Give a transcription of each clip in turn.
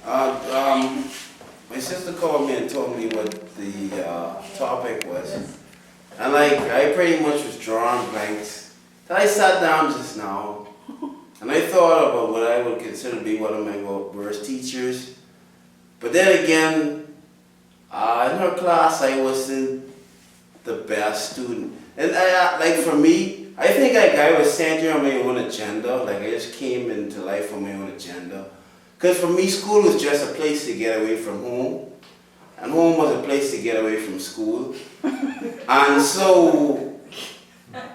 My sister called me and told me what the topic was. And like, I pretty much was drawing blanks. Then I sat down just now and I thought about what I would consider to be one of my worst teachers. But then again, in her class, I wasn't the best student. And like for me, I think like I was centered on my own agenda. Like I just came into life on my own agenda. Because for me, school was just a place to get away from home. And home was a place to get away from school. And so,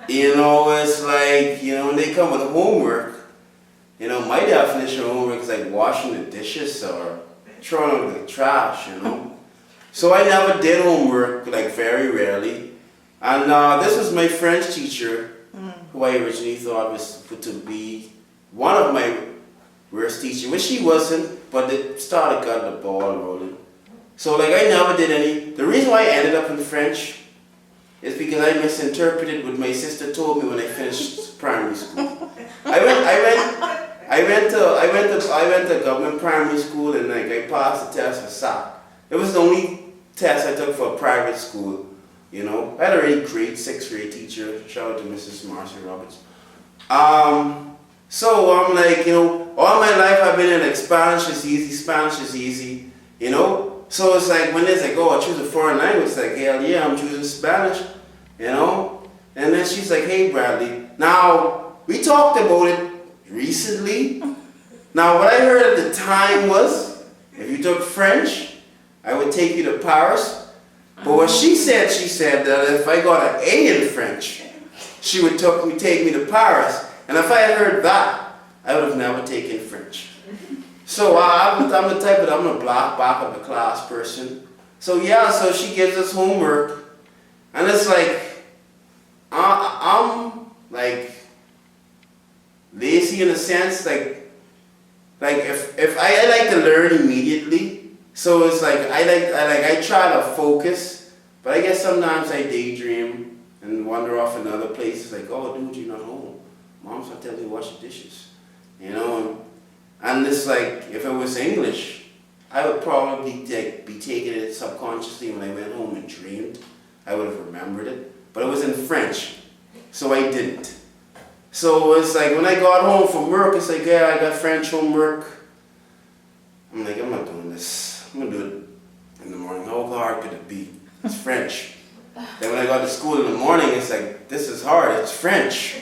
it's like, when they come with homework, my definition of homework is like washing the dishes or throwing out the trash, So I never did homework, like very rarely. And this was my French teacher, who I originally thought was to be one of my worst teachers, which she wasn't, but it started getting the ball rolling. So like I never did any. The reason why I ended up in French is because I misinterpreted what my sister told me when I finished primary school. I went to government primary school and like I passed the test for SAC. It was the only test I took for a private school. I had a really great 6th grade teacher. Shout out to Mrs. Marcy Roberts. So I'm like, all my life I've been in like Spanish is easy, So it's like when it's like, oh, I choose a foreign language, it's like, hell yeah, I'm choosing Spanish, And then she's like, hey Bradley, now we talked about it recently. Now what I heard at the time was, if you took French, I would take you to Paris. But what she said that if I got an A in French, she would take me to Paris. And if I had heard that, I would have never taken French. So I'm the type that I'm a black back of the class person. So yeah, so she gives us homework. And it's like, I'm like lazy in a sense. Like if I like to learn immediately. So it's like I try to focus, but I guess sometimes I daydream and wander off in other places. Like, oh, dude, you're not home. Mom's not telling you to wash the dishes, And it's like if it was English, I would probably be taking it subconsciously when I went home and dreamed. I would have remembered it, but it was in French, so I didn't. So it's like when I got home from work, it's like, yeah, I got French homework. I'm like, I'm not doing this. I'm going to do it in the morning. How hard could it be? It's French. Then when I got to school in the morning, it's like, this is hard. It's French.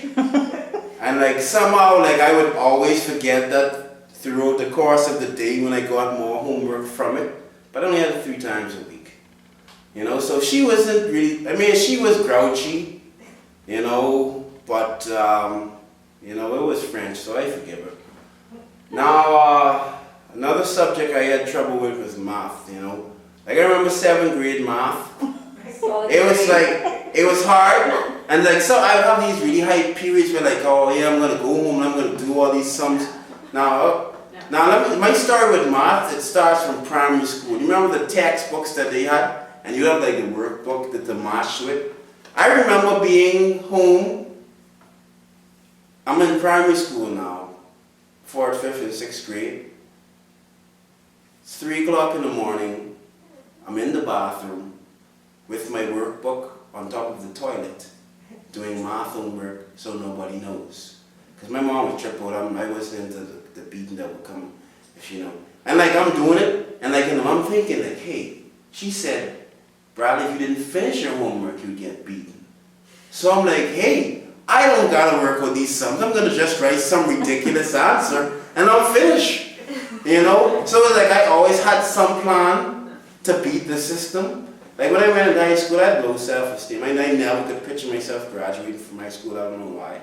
And like somehow, like I would always forget that throughout the course of the day when I got more homework from it. But I only had it 3 times a week. So she wasn't really, she was grouchy, but, it was French, so I forgive her. Now, another subject I had trouble with was math, Like I remember 7th grade math. It was like, it was hard. And like, so I would have these really high periods where like, oh yeah, I'm going to go home and I'm going to do all these sums. Now my story with math, it starts from primary school. You remember the textbooks that they had? And you have like the workbook that the matched with? I remember being home. I'm in primary school now, 4th, 5th, and 6th grade. It's 3 o'clock in the morning. I'm in the bathroom with my workbook on top of the toilet, doing math homework so nobody knows. Because my mom would trip out. I wasn't into the beating that would come, And like I'm doing it, and like I'm thinking like, hey, she said, Bradley, if you didn't finish your homework, you'd get beaten. So I'm like, hey, I don't gotta work with these sums. I'm gonna just write some ridiculous answer and I'll finish. So it's like I always had some plan to beat the system. Like when I went into high school, I had low self-esteem. I never could picture myself graduating from high school. I don't know why.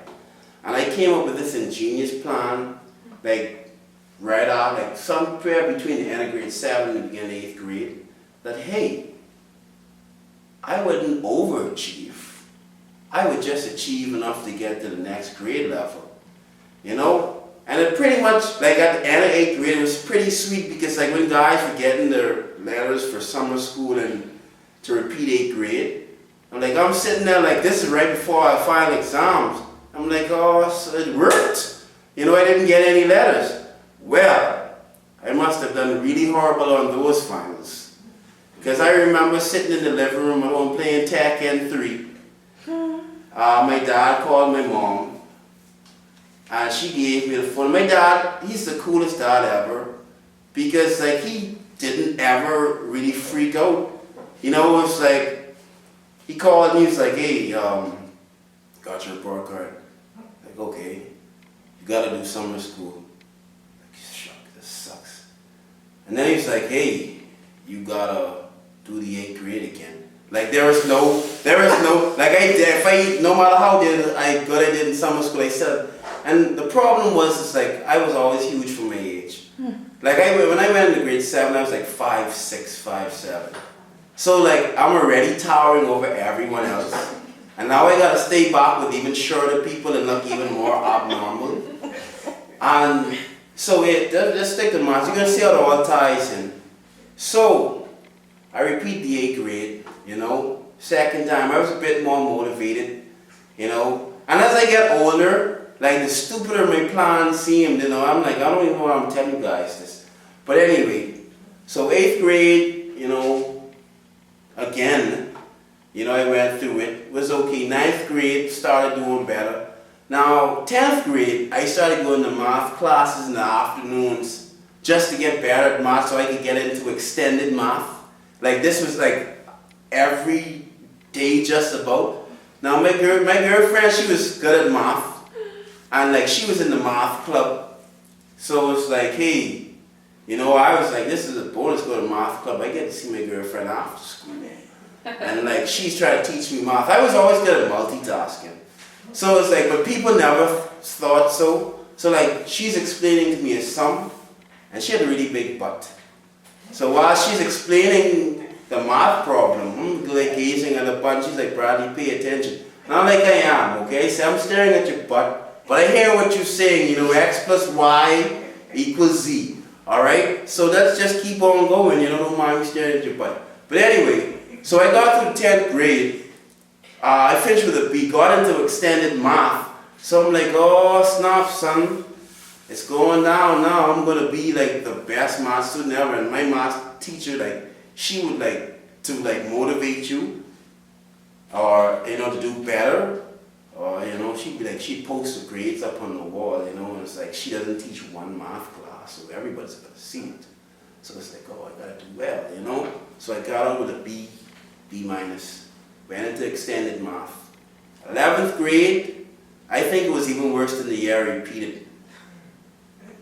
And I came up with this ingenious plan, like right out, like somewhere between the end of grade 7 and the beginning of 8th grade, that hey, I wouldn't overachieve. I would just achieve enough to get to the next grade level, And it pretty much, like at the end of 8th grade, it was pretty sweet because like when guys were getting their letters for summer school and to repeat 8th grade, I'm sitting there like this is right before our final exams. I'm like, oh, so it worked. I didn't get any letters. Well, I I must have done really horrible on those finals. Because I remember sitting in the living room at home playing Tekken 3. My dad called my mom, and she gave me the phone. My dad, he's the coolest dad ever, because like he didn't ever really freak out. You know, it's like, he called me, he was like, hey, got your report card. Like, okay, you gotta do summer school. Like, shuck, this sucks. And then he's like, hey, you gotta do the 8th grade again. Like there was no, like no matter how good I did in summer school, I said, and the problem was, it's like, I was always huge for my age. Like when I went into grade 7, I was like 5'6", 5'7". So like, I'm already towering over everyone else. And now I gotta stay back with even shorter people and look even more abnormal. And so just stick to maths, you're gonna see how it all ties in. So, I repeat the 8th grade, you know, second time, I was a bit more motivated, you know. And as I get older, like the stupider my plans seemed, you know, I'm like, I don't even know why I'm telling you guys this. But anyway, so 8th grade, you know, again, you know, I went through it, it was okay. 9th grade, started doing better. Now, 10th grade, I started going to math classes in the afternoons just to get better at math so I could get into extended math. Like this was like every day just about. Now my girlfriend, she was good at math, and like she was in the math club. So it's like, hey, you know, I was like, this is a bonus, go to math club. I get to see my girlfriend after school. And like she's trying to teach me math. I was always good at multitasking. So it's like, but people never thought so. So like she's explaining to me a sum, and she had a really big butt. So while she's explaining the math problem, like gazing at the butt, she's like, Bradley, pay attention. Not like I am, okay? So I'm staring at your butt, but I hear what you're saying, you know, x plus y equals z, alright? So let's just keep on going, you know, don't mind me staring at your butt. But anyway, so I got through 10th grade, I finished with a B, got into extended math. So I'm like, oh snap, son. It's going down now. I'm going to be like the best math student ever. And my math teacher, like, she would like to like motivate you, or, you know, to do better. Or, you know, she'd be like, she'd post the grades up on the wall, you know, and it's like, she doesn't teach one math class, so everybody's going to see it. So it's like, oh, I got to do well, you know. So I got out with a B minus, went into extended math. 11th grade, I think it was even worse than the year I repeated.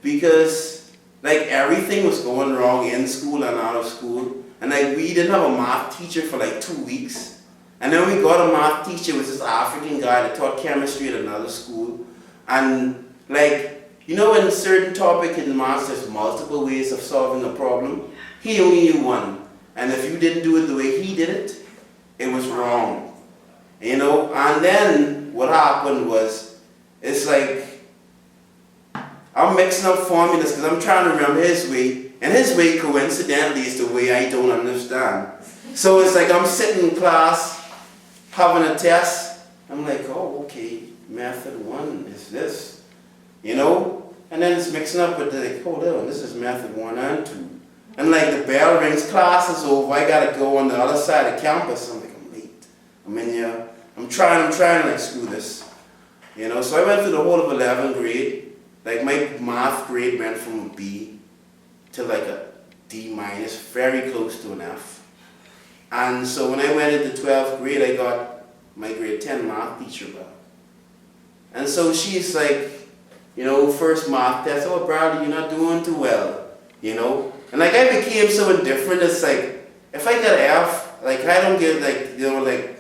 Because like everything was going wrong in school and out of school, and like we didn't have a math teacher for like 2 weeks, and then we got a math teacher, it was this African guy that taught chemistry at another school, and like, you know, in a certain topic in math there's multiple ways of solving a problem. He only knew one, and if you didn't do it the way he did it, it was wrong, you know. And then what happened was, it's like, I'm mixing up formulas because I'm trying to remember his way, and his way coincidentally is the way I don't understand. So it's like I'm sitting in class having a test, I'm like, oh, okay, method 1 is this, you know, and then it's mixing up with like, hold on, this is method 1 and 2, and like the bell rings, class is over, I gotta go on the other side of campus. I'm like, I'm late, I'm in here, I'm trying to like screw this, you know. So I went through the whole of 11th grade. Like my math grade went from a B to like a D minus, very close to an F. And so when I went into 12th grade, I got my grade 10 math teacher back. And so she's like, you know, first math test, oh Bradley, you're not doing too well, you know. And like I became so indifferent, it's like, if I get an F, like I don't give like, you know, like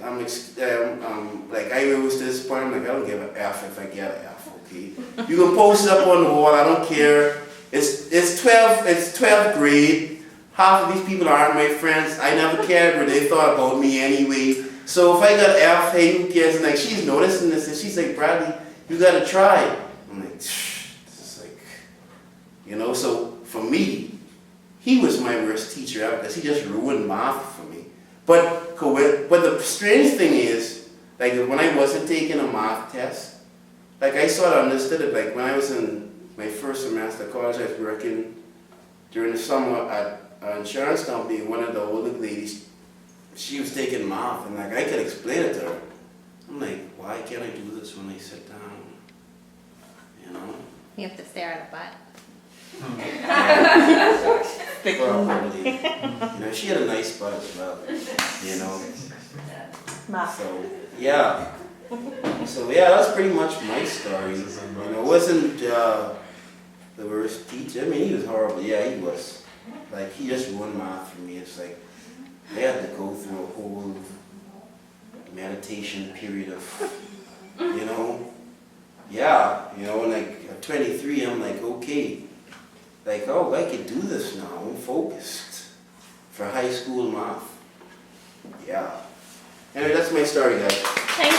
like I rose to this point, I'm like, I don't give an F if I get an F. Okay. You can post it up on the wall, I don't care. It's 12th grade. Half of these people aren't my friends. I never cared what they thought about me anyway. So if I got F, hey, who cares? And like she's noticing this and she's like, Bradley, you gotta try. I'm like, this is like, you know, so for me, he was my worst teacher ever because he just ruined math for me. But the strange thing is, like when I wasn't taking a math test, like I sort of understood it. Like when I was in my first semester of college, I was working during the summer at an insurance company, one of the older ladies, she was taking math, and like I could explain it to her. I'm like, why can't I do this when I sit down? You know? You have to stare at a butt. Probably. You know, she had a nice butt as well. You know? So, yeah. So, yeah, that's pretty much my story. You know, it wasn't the worst teacher. I mean, he was horrible. Yeah, he was. Like, he just ruined math for me. It's like, I had to go through a whole meditation period of, you know, yeah, you know, and like at 23, I'm like, okay, like, oh, I could do this now. I'm focused for high school math. Yeah. Anyway, that's my story, guys. Thanks,